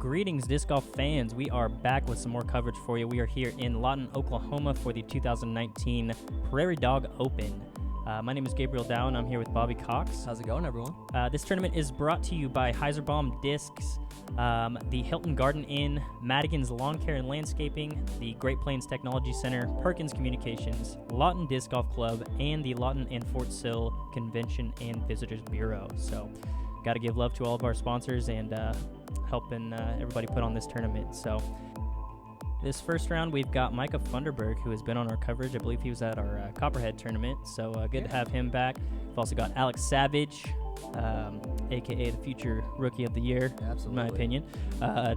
Greetings, disc golf fans. We are back with some more coverage for you. We are here in Lawton, Oklahoma for the 2019 Prairie Dog Open. My name is Gabriel Dow, and I'm here with Bobby Cox. How's it going, everyone? This tournament is brought to you by Hyzerbomb Discs, the Hilton Garden Inn, Madigan's Lawn Care and Landscaping, the Great Plains Technology Center, Perkins Communications, Lawton Disc Golf Club, and the Lawton and Fort Sill Convention and Visitors Bureau. So, got to give love to all of our sponsors and helping everybody put on this tournament. So, this first round, we've got Micah Funderburg, who has been on our coverage. I believe he was at our Copperhead tournament, so good to have him back. We've also got Alex Savage, a.k.a. the future Rookie of the Year, in my opinion.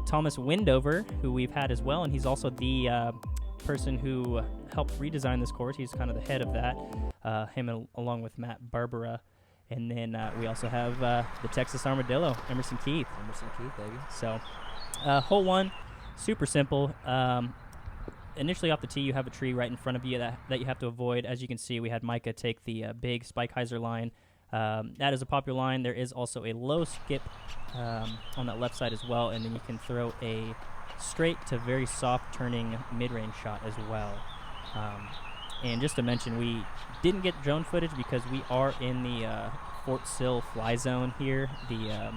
Thomas Windover, who we've had as well, and he's also the person who helped redesign this course. He's kind of the head of that, him along with Matt Barbara. And then we also have the Texas Armadillo, Emerson Keith. Emerson Keith, baby. So, hole one. Super simple. Initially off the tee, you have a tree right in front of you that you have to avoid. As you can see, we had Micah take the big Spike Hyzer line. That is a popular line. There is also a low skip on that left side as well, and then you can throw a straight to very soft turning mid-range shot as well. And just to mention, we didn't get drone footage because we are in the Fort Sill fly zone here. The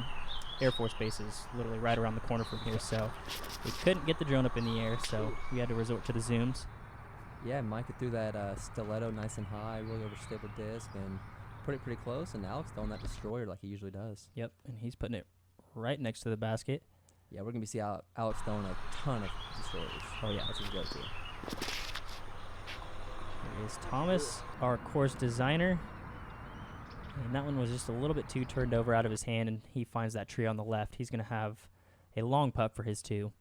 Air Force Base is literally right around the corner from here, so we couldn't get the drone up in the air, so we had to resort to the zooms. Yeah, Micah threw that stiletto nice and high, really overstayed the disc, and put it pretty close, and Alex throwing that destroyer like he usually does. Yep, and he's putting it right next to the basket. Yeah, we're going to see Alex throwing a ton of destroyers. Oh, yeah. That's his go-to. There is Thomas, our course designer. And that one was just a little bit too turned over out of his hand, and he finds that tree on the left. He's going to have a long putt for his two.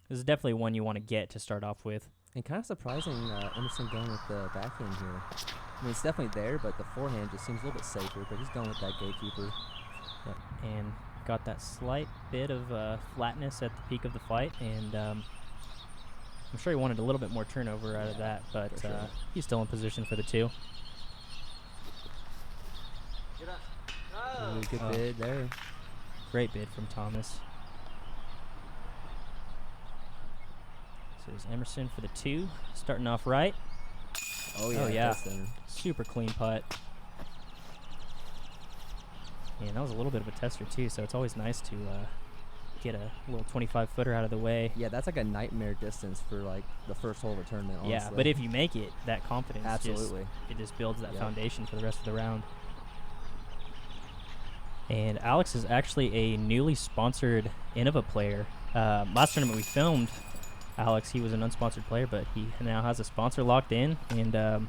This is definitely one you want to get to start off with. And kind of surprising Emerson going with the backhand here. I mean, it's definitely there, but the forehand just seems a little bit safer, but he's going with that gatekeeper. Yep. And got that slight bit of flatness at the peak of the flight, and I'm sure he wanted a little bit more turnover out of that, but sure. He's still in position for the two. Good bid there. Great bid from Thomas. So there's Emerson for the two, starting off right. Oh, yeah. Super clean putt. And that was a little bit of a tester, too, so it's always nice to get a little 25-footer out of the way. Yeah, that's like a nightmare distance for, like, the first hole of a tournament, honestly. Yeah, but if you make it, that confidence Absolutely. It just builds that foundation for the rest of the round. And Alex is actually a newly sponsored Innova player. Last tournament we filmed Alex, he was an unsponsored player, but he now has a sponsor locked in, and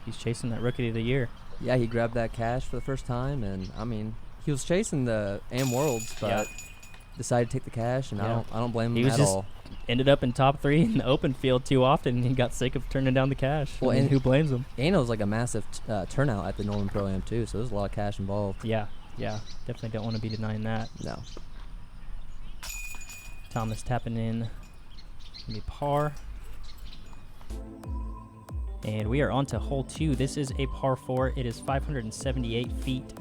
he's chasing that Rookie of the Year. Yeah, he grabbed that cash for the first time, and I mean, he was chasing the AM Worlds, but decided to take the cash, and I don't blame him at all. Ended up in top 3 in the open field too often, and he got sick of turning down the cash. Well, and who blames him? And it was like a massive turnout at the Northern Pro Am too, so there's a lot of cash involved. Yeah, definitely don't want to be denying that. No. Thomas tapping in the par. And we are on to hole 2. This is a par 4. It is 578 feet.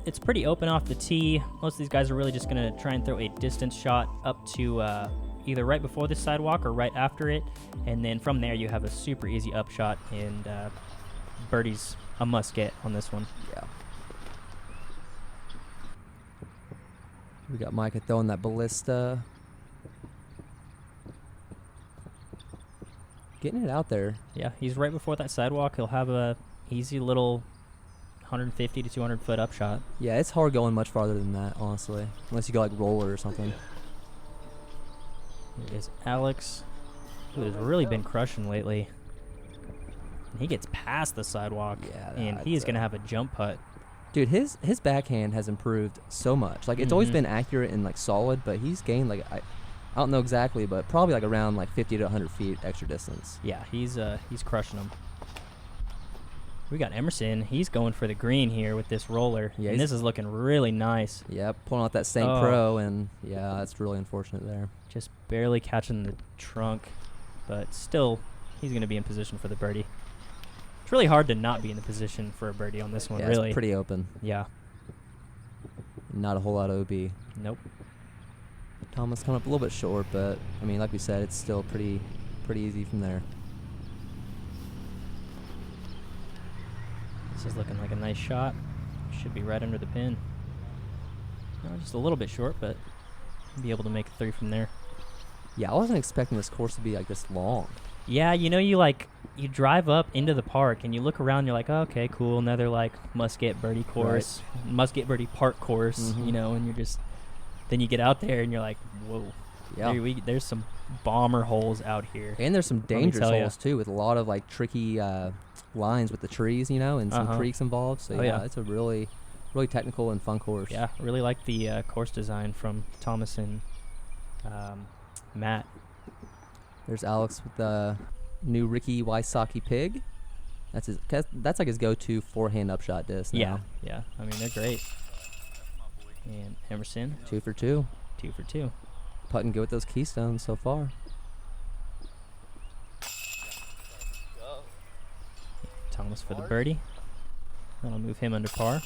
It's pretty open off the tee. Most of these guys are really just going to try and throw a distance shot up to either right before the sidewalk or right after it. And then from there, you have a super easy upshot, and birdie's a must get on this one. Yeah. We got Micah throwing that ballista. Getting it out there. Yeah, he's right before that sidewalk. He'll have a easy little 150 to 200 foot upshot. Yeah, it's hard going much farther than that, honestly, unless you go like roller or something. Here is Alex, who has really been crushing lately. And he gets past the sidewalk, and he is going to have a jump putt. Dude, his backhand has improved so much. Like, it's always been accurate and like solid, but he's gained like I don't know exactly, but probably like around like 50 to 100 feet extra distance. Yeah, he's crushing them. We got Emerson. He's going for the green here with this roller, and this is looking really nice. Yep, pulling out that St. Pro, and yeah, that's really unfortunate there. Just barely catching the trunk, but still, he's going to be in position for the birdie. It's really hard to not be in the position for a birdie on this one, really. It's pretty open. Yeah. Not a whole lot of OB. Nope. Thomas coming up a little bit short, but I mean, like we said, it's still pretty easy from there. This is looking like a nice shot. Should be right under the pin. Just a little bit short, but be able to make a 3 from there. Yeah, I wasn't expecting this course to be like this long. Yeah, you know, you drive up into the park and you look around, you're like, oh, okay, cool, another like Musket Birdie course, Musket Birdie Park course, you know, and then you get out there and you're like, whoa, yeah, there's some bomber holes out here. And there's some dangerous holes too, with a lot of like tricky lines with the trees, you know, and some creeks involved. So yeah, it's a really technical and fun course. Yeah, really like the course design from Thomas and Matt. There's Alex with the new Ricky Wysocki Pig. That's like his go-to forehand upshot disc now. Yeah. I mean, they're great. And Emerson. 2 for 2. 2 for 2. Putting good with those keystones so far. Thomas for the birdie. That'll move him under par.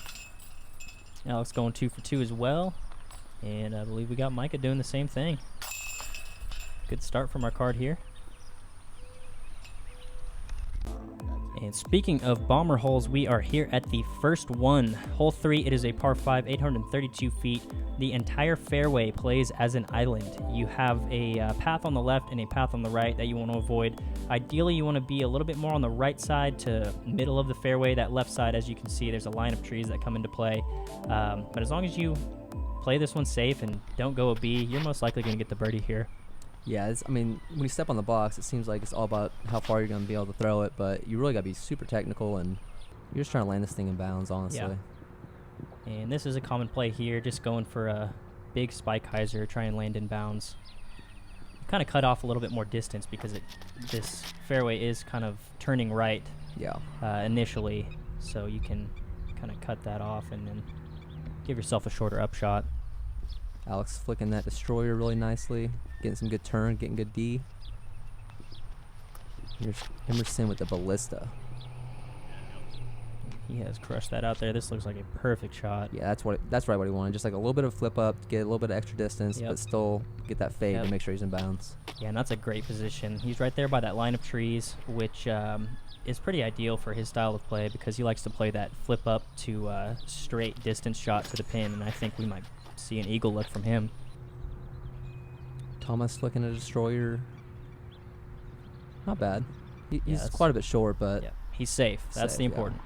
Alex going 2 for 2 as well. And I believe we got Micah doing the same thing. Good start from our card here. And speaking of bomber holes, we are here at the first one. Hole 3, it is a par 5, 832 feet. The entire fairway plays as an island. You have a path on the left and a path on the right that you want to avoid. Ideally, you want to be a little bit more on the right side to middle of the fairway. That left side, as you can see, there's a line of trees that come into play. But as long as you play this one safe and don't go a B, you're most likely going to get the birdie here. Yeah, I mean, when you step on the box, it seems like it's all about how far you're going to be able to throw it, but you really got to be super technical, and you're just trying to land this thing in bounds, honestly. Yeah. And this is a common play here, just going for a big spike hyzer, try and land in bounds. Kind of cut off a little bit more distance because this fairway is kind of turning right initially, so you can kind of cut that off and then give yourself a shorter upshot. Alex flicking that destroyer really nicely, getting some good turn, getting good D. Here's Emerson with the ballista. He has crushed that out there. This looks like a perfect shot. Yeah, that's right what he wanted. Just like a little bit of flip up, get a little bit of extra distance, but still get that fade to make sure he's in bounds. Yeah, and that's a great position. He's right there by that line of trees, which is pretty ideal for his style of play because he likes to play that flip up to straight distance shot to the pin, and I think we might see an eagle look from him. Thomas flicking a destroyer. Not bad. He's quite a bit short, but he's safe. That's the important.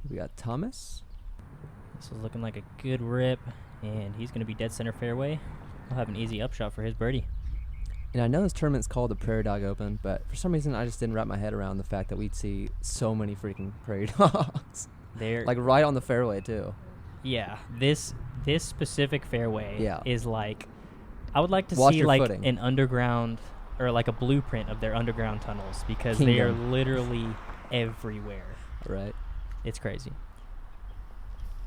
We got Thomas. This is looking like a good rip, and he's going to be dead center fairway. He'll have an easy upshot for his birdie. And I know this tournament's called the Prairie Dog Open, but for some reason I just didn't wrap my head around the fact that we'd see so many freaking prairie dogs. They're like right on the fairway too. Yeah, this specific fairway is like, I would like to Watch see your like footing. an underground or like a blueprint of their underground tunnels because they are literally everywhere. Right. It's crazy.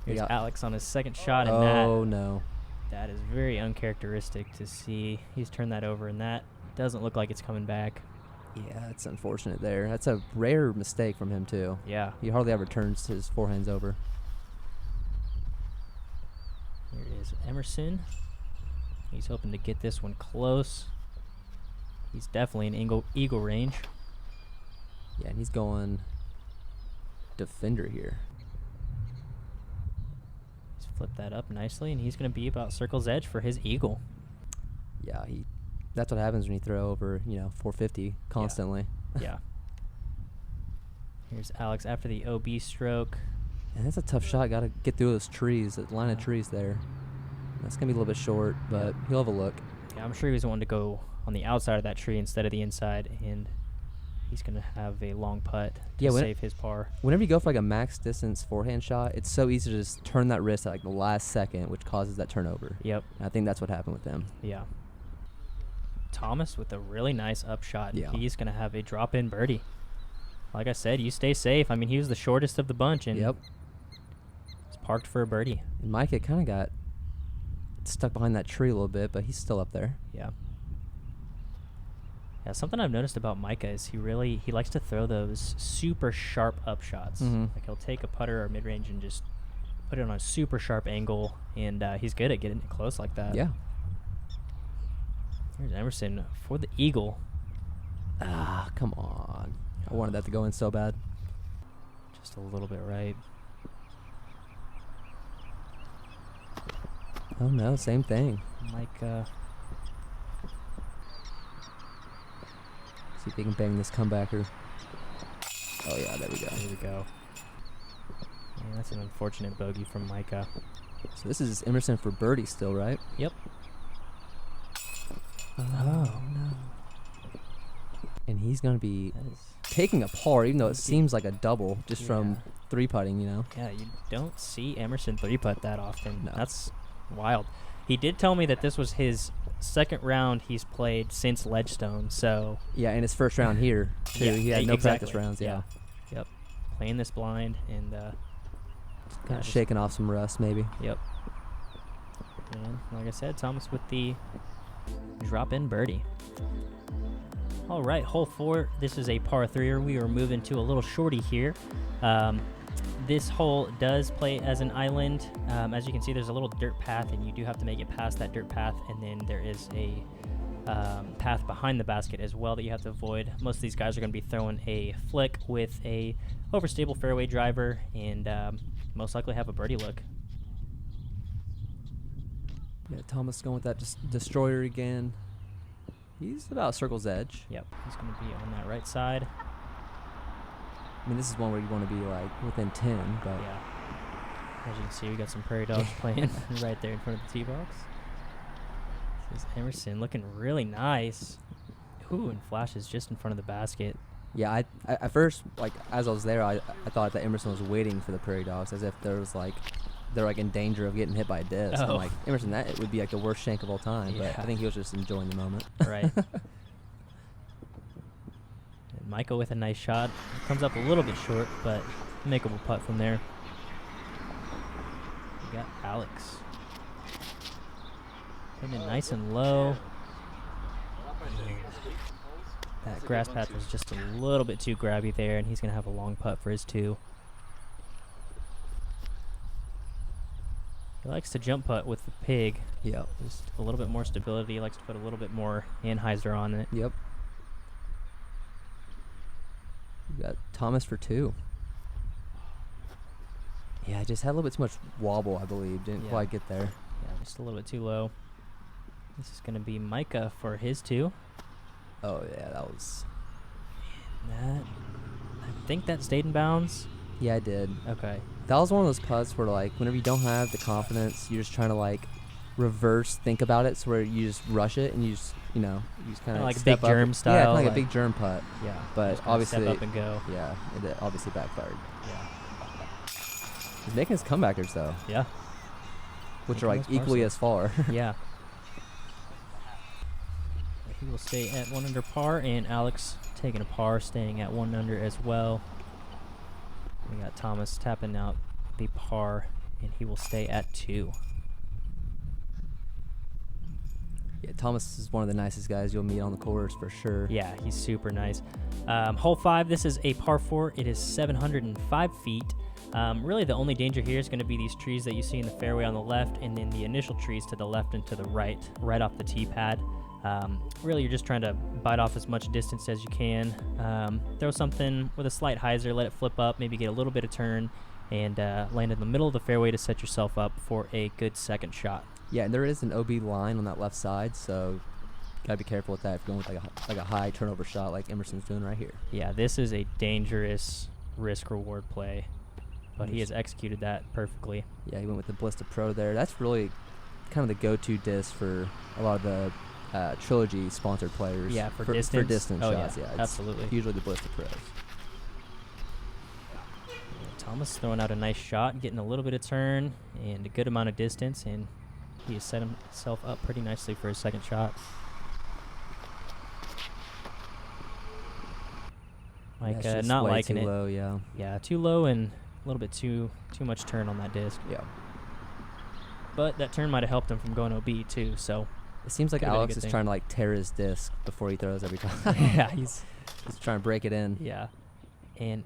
Here's Alex on his second shot, and that is very uncharacteristic to see. He's turned that over, and that doesn't look like it's coming back. Yeah, it's unfortunate there. That's a rare mistake from him, too. Yeah. He hardly ever turns his forehands over. Here is Emerson. He's hoping to get this one close. He's definitely in eagle range. Yeah, and he's going defender here. He's flipped that up nicely, and he's going to be about circle's edge for his eagle. Yeah, that's what happens when you throw over, 450 constantly. Yeah. Here's Alex after the OB stroke. And that's a tough shot. Got to get through those trees, that line of trees there. That's going to be a little bit short, but he'll have a look. Yeah, I'm sure he was wanting to go on the outside of that tree instead of the inside, and he's going to have a long putt to save his par. Whenever you go for like a max distance forehand shot, it's so easy to just turn that wrist at like the last second, which causes that turnover. Yep. And I think that's what happened with them. Yeah. Thomas with a really nice upshot. Yeah. He's going to have a drop-in birdie. Like I said, you stay safe. I mean, he was the shortest of the bunch, and he's parked for a birdie. And Micah kind of got stuck behind that tree a little bit, but he's still up there. Yeah. Yeah, something I've noticed about Micah is he likes to throw those super sharp up shots. Like he'll take a putter or mid-range and just put it on a super sharp angle, and he's good at getting it close like that. Yeah. Here's Emerson for the eagle. Ah, come on. I wanted that to go in so bad. Just a little bit right. Oh, no, same thing. Micah. See if he can bang this comebacker. Oh, yeah, there we go. There we go. Yeah, that's an unfortunate bogey from Micah. So this is Emerson for birdie still, right? Yep. Oh, no. And he's going to be That is, taking a par, even though it seems like a double just from three-putting, you know? yeah, you don't see Emerson three-putt that often. No. That's wild. He did tell me that this was his second round he's played since Ledgestone, so... Yeah, and his first round here, too. Yeah, he had no exactly. practice rounds, yeah. Yep. Playing this blind and... Kind of shaking off some rust, maybe. Yep. And like I said, Thomas with the drop-in birdie. All right, hole 4. This is a par 3er. We are moving to a little shorty here. This hole does play as an island. As you can see, there's a little dirt path, and you do have to make it past that dirt path, and then there is a path behind the basket as well that you have to avoid. Most of these guys are going to be throwing a flick with a overstable fairway driver, and most likely have a birdie look. Yeah, Thomas going with that destroyer again. He's about circle's edge. Yep, he's going to be on that right side. I mean, this is one where you want to be like within 10, but Yeah. As you can see, we got some Prairie Dogs playing right there in front of the tee box. This is Emerson looking really nice. Ooh, and flashes just in front of the basket. yeah, I at first, like as I was there, I thought that Emerson was waiting for the Prairie Dogs, as if there was like they're like in danger of getting hit by a disc. Oh. I'm like, Emerson, that it would be like the worst shank of all time. But Yeah. I think he was just enjoying the moment. Right. And Micah with a nice shot. Comes up a little bit short, but makeable putt from there. We got Alex. Hitting it nice and low. That grass path was just a little bit too grabby there, and he's going to have a long putt for his 2. He likes to jump putt with the pig. Yep. Just a little bit more stability. He likes to put a little bit more anhyzer on it. Yep. We got Thomas for 2. Yeah, I just had a little bit too much wobble, I believe. Didn't Yeah. quite get there. Yeah, just a little bit too low. This is going to be Micah for his 2. Oh, yeah, that was... That, I think that stayed in bounds. Yeah, I did. Okay. That was one of those putts where, like, whenever you don't have the confidence, you're just trying to, like, reverse think about it, so where you just rush it and you just, you know, you just kind of Like a big germ Yeah, style, kinda like a like- big germ putt. Yeah. But just kinda obviously, step up and go. yeah, it obviously backfired. Yeah. He's making his comebackers, though, Yeah. which are, Making like, those equally as far. Yeah. He will stay at 1 under par, and Alex taking a par, staying at 1 under as well. We got Thomas tapping out the par, and he will stay at 2. Yeah, Thomas is one of the nicest guys you'll meet on the course for sure. Yeah, he's super nice. Hole 5, this is a par 4. It is 705 feet. Really, the only danger here is going to be these trees that you see in the fairway on the left, and then the initial trees to the left and to the right off the tee pad. Really, you're just trying to bite off as much distance as you can. Throw something with a slight hyzer, let it flip up, maybe get a little bit of turn, and land in the middle of the fairway to set yourself up for a good second shot. Yeah, and there is an OB line on that left side, so gotta be careful with that if you're going with like a high turnover shot like Emerson's doing right here. Yeah, this is a dangerous risk-reward play, but he has executed that perfectly. Yeah, he went with the Ballista Pro there. That's really kind of the go-to disc for a lot of the Trilogy sponsored players. Yeah, for distance distance. Oh, shots. yeah, It's absolutely. usually the Ballista Pros. Thomas throwing out a nice shot, getting a little bit of turn and a good amount of distance, and he has set himself up pretty nicely for his second shot. That's Micah just not way liking too it. low, yeah. Yeah, too low and a little bit too much turn on that disc. Yeah. But that turn might have helped him from going OB too, so It seems like Could've been a Alex good is thing. trying to like tear his disc before he throws every time. Yeah, he's trying to break it in. yeah, and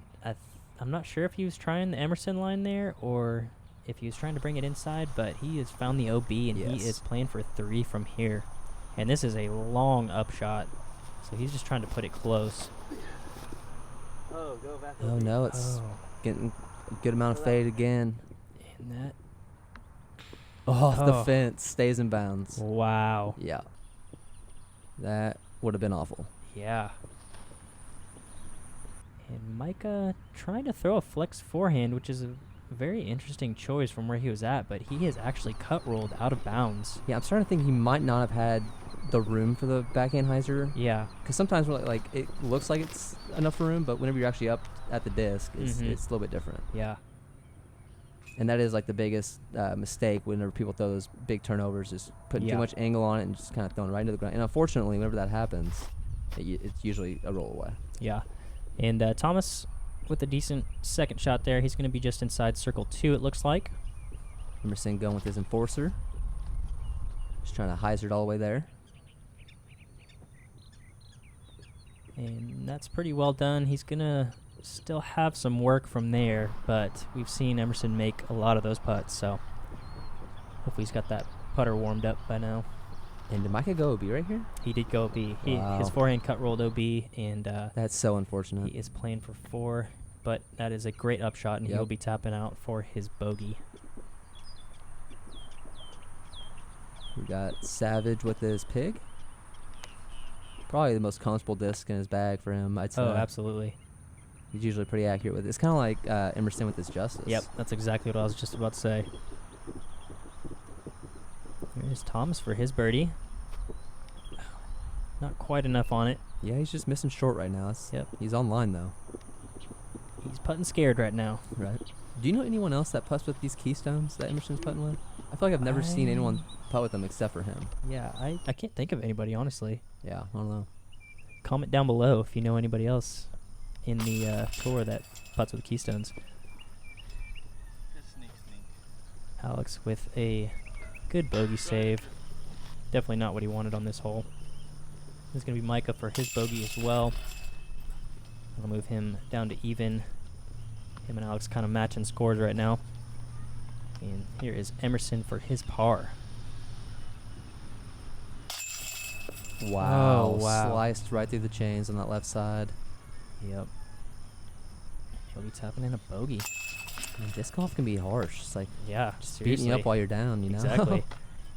I'm not sure if he was trying the Emerson line there or if he was trying to bring it inside, but he has found the OB and he Yes. is playing for 3 from here, and this is a long upshot, so he's just trying to put it close. Oh no, it's getting a good amount of fade again. And that Oh, the Oh. fence stays in bounds. wow, Yeah. That would have been awful. yeah. And Micah trying to throw a flex forehand, which is a very interesting choice from where he was at, but he has actually cut rolled out of bounds. Yeah, I'm starting to think he might not have had the room for the backhand hyzer. Yeah, Because sometimes we're like it looks like it's enough room, but whenever you're actually up at the disc, it's a little bit different. yeah, And that is like the biggest mistake whenever people throw those big turnovers, is putting Yeah. too much angle on it and just kind of throwing it right into the ground. And unfortunately, whenever that happens, it's usually a roll away. yeah. And Thomas with a decent second shot there. He's going to be just inside circle 2, it looks like. Emerson going with his enforcer. Just trying to hyzer it all the way there. And that's pretty well done. He's going to still have some work from there, but we've seen Emerson make a lot of those putts, so hopefully he's got that putter warmed up by now. And did Micah go OB right here? He did go OB. Wow. His forehand cut rolled OB, and That's so unfortunate. he is playing for 4, but that is a great upshot, and Yep. he'll be tapping out for his bogey. We got Savage with his pig. Probably the most comfortable disc in his bag for him, I'd say. Oh, absolutely. He's usually pretty accurate with it. It's kind of like Emerson with his Justice. Yep, that's exactly what I was just about to say. Here's Thomas for his birdie. Not quite enough on it. Yeah, he's just missing short right now. Yep. He's online, though. He's putting scared right now. Right. Do you know anyone else that putts with these Keystones that Emerson's putting with? I feel like I've never seen anyone putt with them except for him. Yeah, I can't think of anybody, honestly. Yeah, I don't know. Comment down below if you know anybody else in the tour that putts with Keystones. Alex with a good bogey save. Definitely not what he wanted on this hole. There's going to be Micah for his bogey as well. I'll move him down to even. Him and Alex kind of matching scores right now. And here is Emerson for his par. Wow. Oh, wow. Sliced right through the chains on that left side. Yep. He'll be tapping in a bogey. Man, disc golf can be harsh. It's like Yeah, just seriously. beating you up while you're down, you know? Exactly.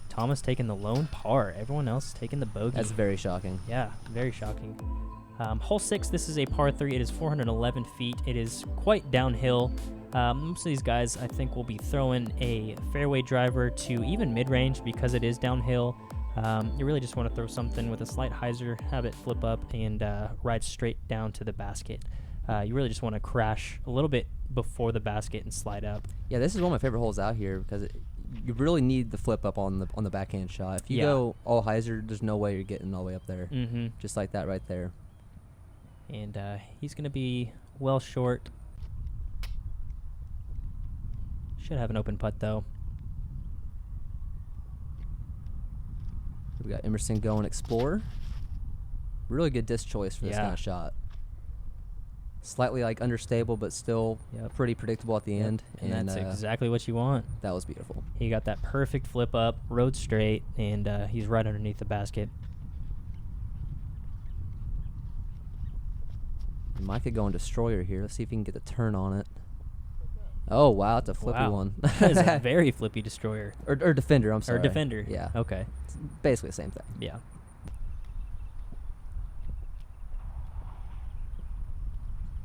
Thomas taking the lone par. Everyone else taking the bogey. That's very shocking. Yeah, very shocking. Hole 6, this is a par 3. It is 411 feet. It is quite downhill. Most of these guys, I think, will be throwing a fairway driver to even mid-range because it is downhill. You really just want to throw something with a slight hyzer, have it flip up, and ride straight down to the basket. You really just want to crash a little bit before the basket and slide up. Yeah, this is one of my favorite holes out here because you really need the flip up on the backhand shot. If you go all hyzer, there's no way you're getting all the way up there. Mm-hmm. Just like that right there. And he's going to be well short. Should have an open putt, though. We got Emerson going Explorer. Really good disc choice for this Yeah. kind of shot. Slightly like understable, but still pretty predictable at the end. And that's exactly what you want. That was beautiful. He got that perfect flip up, rode straight, and he's right underneath the basket. Micah going Destroyer here. Let's see if he can get the turn on it. Oh, wow. It's a flippy Wow. one. That is a very flippy Destroyer. or Defender, I'm sorry. Or Defender. Yeah. Okay. It's basically the same thing. Yeah.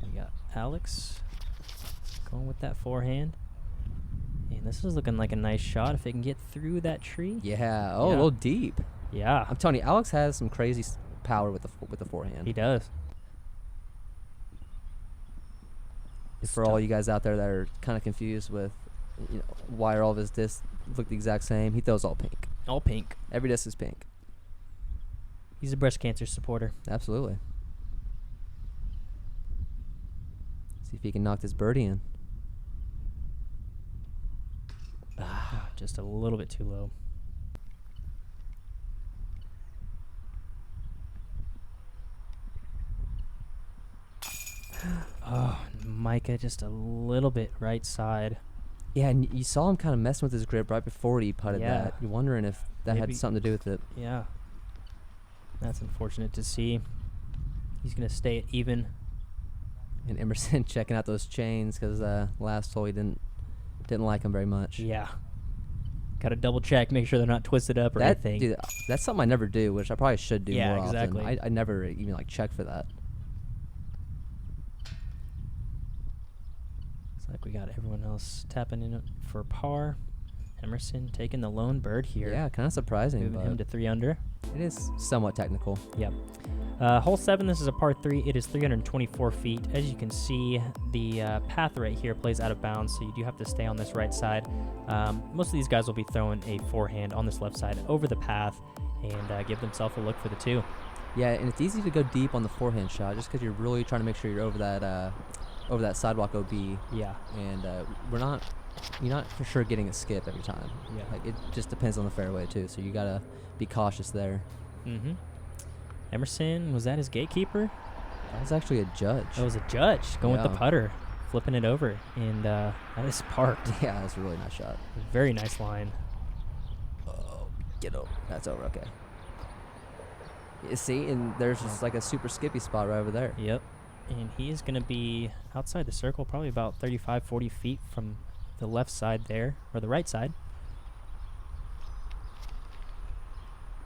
We got Alex going with that forehand. And this is looking like a nice shot if it can get through that tree. Yeah. Oh, Yeah. a little deep. Yeah, I'm telling you, Alex has some crazy power with the forehand. he does. For all you guys out there that are kind of confused with, why are all of his discs look the exact same? He throws all pink. All pink. Every disc is pink. He's a breast cancer supporter. Absolutely. See if he can knock this birdie in. Just a little bit too low. Micah just a little bit right side. Yeah, and you saw him kind of messing with his grip right before he putted that. You're wondering if that Maybe had something to do with it. Yeah. That's unfortunate to see. He's going to stay at even. And Emerson checking out those chains because last hole he didn't like them very much. Yeah. Got to double check, make sure they're not twisted up or anything. Dude, that's something I never do, which I probably should do more exactly. often. I never even like check for that. Looks like we got everyone else tapping in for par. Emerson taking the lone bird here. Yeah, kind of surprising. Moving him to 3 under. It is somewhat technical. Yep. Hole 7, this is a par 3. It is 324 feet. As you can see, the path right here plays out of bounds, so you do have to stay on this right side. Most of these guys will be throwing a forehand on this left side over the path and give themselves a look for the 2. Yeah, and it's easy to go deep on the forehand shot just because you're really trying to make sure you're over that sidewalk OB. Yeah. And you're not for sure getting a skip every time. Yeah. Like it just depends on the fairway too, so you gotta be cautious there. Mm-hmm. Emerson, was that his gatekeeper? That was actually a judge. That was a judge going with the putter, flipping it over, and that is parked. Yeah, that's a really nice shot. Very nice line. Oh, get over. That's over. Okay. You see, and there's just like a super skippy spot right over there. Yep. And he is going to be outside the circle, probably about 35, 40 feet from the left side there, or the right side.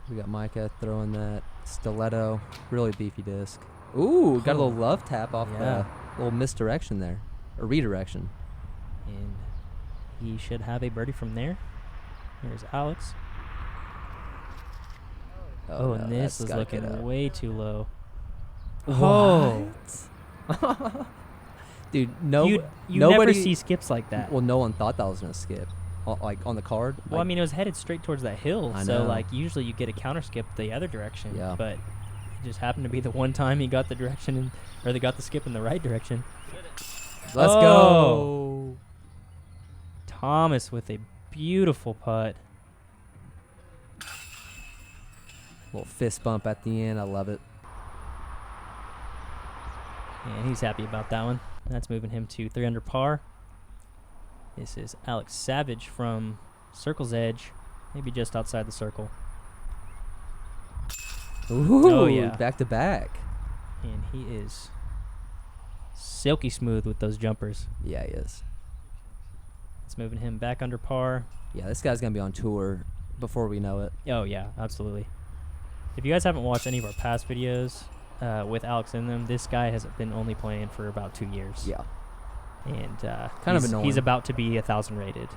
We got Micah throwing that stiletto, really beefy disc. Ooh, got a little love tap off the little misdirection there, or redirection. And he should have a birdie from there. Here's Alex. Oh, no, and this is looking way too low. Oh. Dude, you never see skips like that. Well, no one thought that was going to skip. Like on the card. Well, I mean, it was headed straight towards that hill. I so, know. like, usually you get a counter skip the other direction. Yeah. But it just happened to be the one time he got the direction, or they got the skip in the right direction. Let's go. Thomas with a beautiful putt. Little fist bump at the end. I love it. And he's happy about that one. That's moving him to 3 under par. This is Alex Savage from Circle's Edge, maybe just outside the circle. Ooh, oh, yeah. Back to back. And he is silky smooth with those jumpers. Yeah, he is. It's moving him back under par. Yeah, this guy's going to be on tour before we know it. Oh, yeah, absolutely. If you guys haven't watched any of our past videos with Alex in them, this guy has been only playing for about 2 years. Yeah. And kind of annoying. He's about to be 1,000 rated.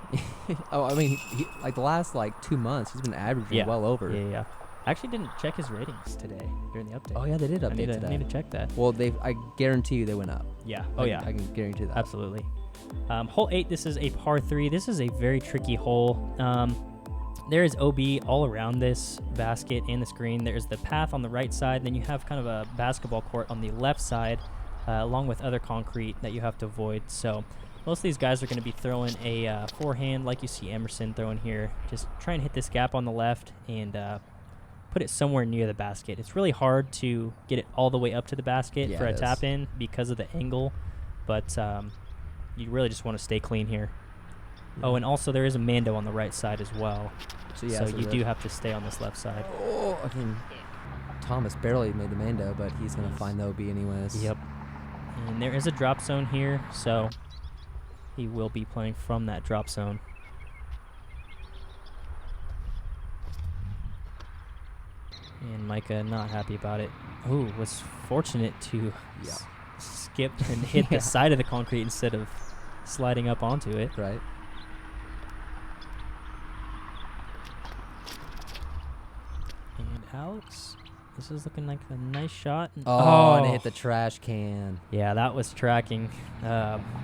Oh, I mean, like the last 2 months, he's been averaging well over. Yeah. I actually didn't check his ratings today during the update. Oh yeah, they did update today. I need to check that. Well, I guarantee you they went up. Yeah. I can guarantee that. Absolutely. Hole 8. This is a par 3. This is a very tricky hole. There is OB all around this basket and this green. There's the path on the right side. Then you have kind of a basketball court on the left side, along with other concrete that you have to avoid. So most of these guys are going to be throwing a forehand like you see Emerson throwing here. Just try and hit this gap on the left and put it somewhere near the basket. It's really hard to get it all the way up to the basket for a tap in because of the angle, but you really just want to stay clean here. Yeah. Oh, and also there is a Mando on the right side as well. So you do have to stay on this left side. Oh, I mean, Thomas barely made the Mando, but he's going to find the OB anyways. Yep. And there is a drop zone here, so he will be playing from that drop zone. And Micah not happy about it. Ooh, was fortunate to skip and hit the side of the concrete instead of sliding up onto it. Right. And Alex, this is looking like a nice shot. And it hit the trash can. Yeah, that was tracking.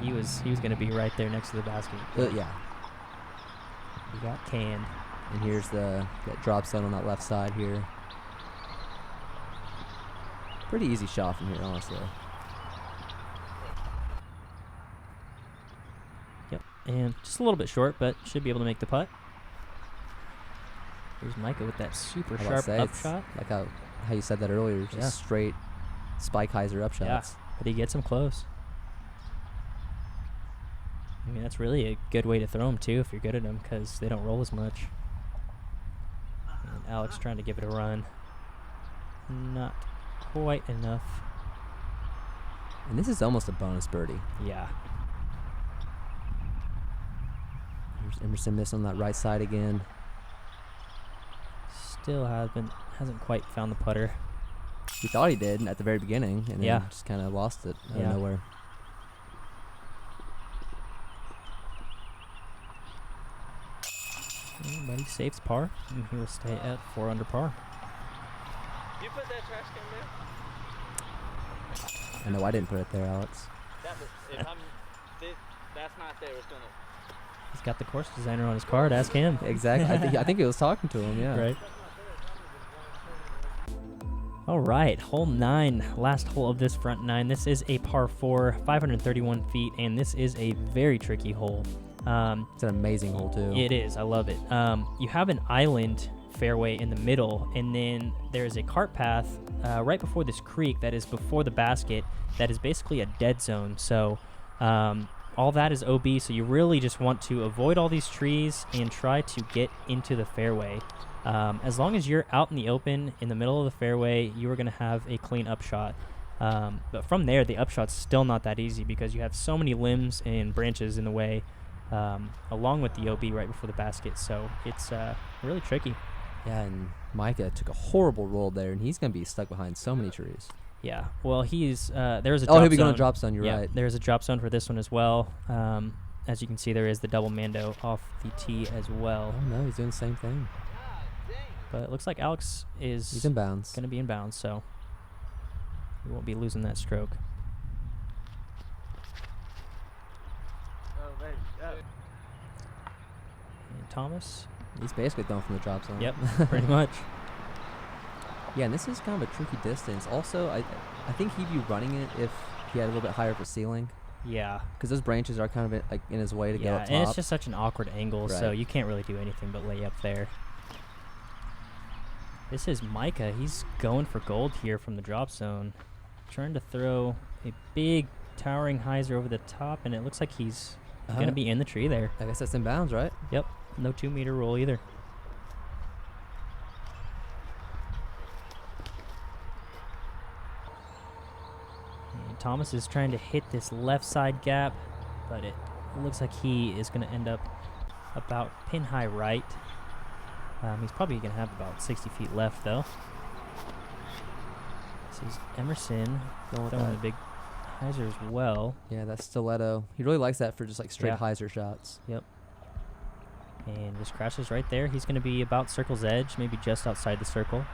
He was going to be right there next to the basket. Yeah. He got canned. And here's that drop zone on that left side here. Pretty easy shot from here, honestly. Yep, and just a little bit short, but should be able to make the putt. Here's Micah with that super sharp up shot. Like how you said that earlier, just straight Spike Hyzer up shots. Yeah, but he gets him close. I mean, that's really a good way to throw them, too, if you're good at them, because they don't roll as much. And Alex trying to give it a run. Not quite enough. And this is almost a bonus birdie. Yeah. There's Emerson missed on that right side again. Still hasn't quite found the putter. He thought he did at the very beginning, and Yeah. then just kind of lost it out Yeah. of nowhere. But he saves par, and he will stay at 4 under par. You put that trash can there? I know I didn't put it there, Alex. That's not there. It's gonna. He's got the course designer on his card. Ask him. Exactly. I think he was talking to him, yeah. Right. All right, hole 9, last hole of this front 9. This is a par 4, 531 feet, and this is a very tricky hole. It's an amazing hole, too. It is. I love it. You have an island fairway in the middle, and then there's a cart path right before this creek that is before the basket that is basically a dead zone. So all that is OB, so you really just want to avoid all these trees and try to get into the fairway. As long as you're out in the open in the middle of the fairway, you are going to have a clean upshot. But from there, the upshot's still not that easy because you have so many limbs and branches in the way, along with the OB right before the basket. So it's really tricky. Yeah, and Micah took a horrible roll there, and he's going to be stuck behind so many trees. Yeah, well, there's a drop he'll be zone. going to drop zone, you're right. There's a drop zone for this one as well. As you can see, there is the double Mando off the tee as well. Oh, no, he's doing the same thing. But it looks like Alex He's in bounds. going to be in bounds, so he won't be losing that stroke. And Thomas. He's basically throwing from the drop zone. Yep, pretty much. Yeah, and this is kind of a tricky distance. Also, I think he'd be running it if he had a little bit higher of a ceiling. Yeah. Because those branches are kind of in his way to go up top. And it's just such an awkward angle, so Right. you can't really do anything but lay up there. This is Micah. He's going for gold here from the drop zone. Trying to throw a big towering hyzer over the top, and it looks like he's going to be in the tree there. I guess that's in bounds, right? Yep. No 2-meter rule either. And Thomas is trying to hit this left side gap, but it looks like he is going to end up about pin high right. He's probably going to have about 60 feet left, though. This is Emerson throwing a big hyzer as well. Yeah, that stiletto. He really likes that for just like straight Yeah. hyzer shots. Yep. And just crashes right there. He's going to be about circle's edge, maybe just outside the circle.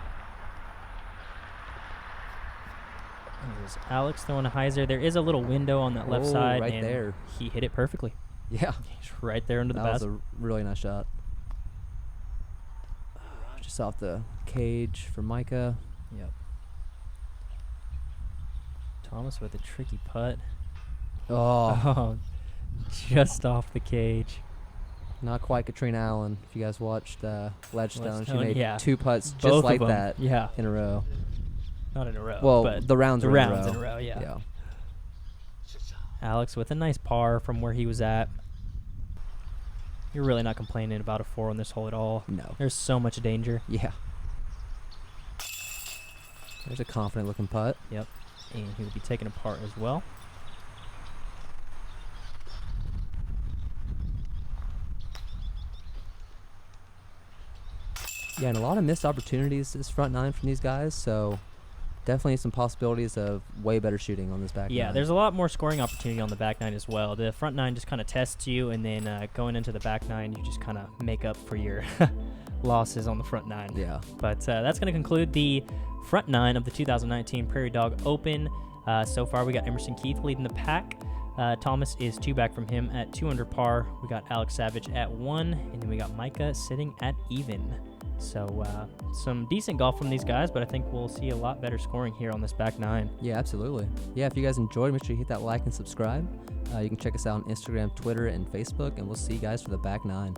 There's Alex throwing a hyzer. There is a little window on that left side. Right and there. He hit it perfectly. Yeah. He's right there under the That was basket. a really nice shot. Just off the cage for Micah. Yep. Thomas with a tricky putt. Oh, Just off the cage. not quite Katrina Allen. If you guys watched Ledgestone, she Ledgestone, made yeah. 2 putts Both just of like them. that Yeah. in a row. Not in a row. Well, but the rounds the were rounds in in a row, yeah. Yeah. Alex with a nice par from where he was at. You're really not complaining about a 4 on this hole at all. No. There's so much danger. Yeah. There's a confident looking putt. Yep. And he will be taken apart as well. Yeah, and a lot of missed opportunities this front 9 from these guys, so definitely some possibilities of way better shooting on this back 9. Yeah, there's a lot more scoring opportunity on the back 9 as well. The front 9 just kind of tests you, and then going into the back 9, you just kind of make up for your losses on the front 9. Yeah. But that's going to conclude the front 9 of the 2019 Prairie Dog Open. So far, we got Emerson Keith leading the pack. Thomas is 2 back from him at 2 under par. We got Alex Savage at 1, and then we got Micah sitting at even. So some decent golf from these guys, but I think we'll see a lot better scoring here on this back 9. Yeah, absolutely. Yeah, if you guys enjoyed, make sure you hit that like and subscribe. You can check us out on Instagram, Twitter, and Facebook, and we'll see you guys for the back 9.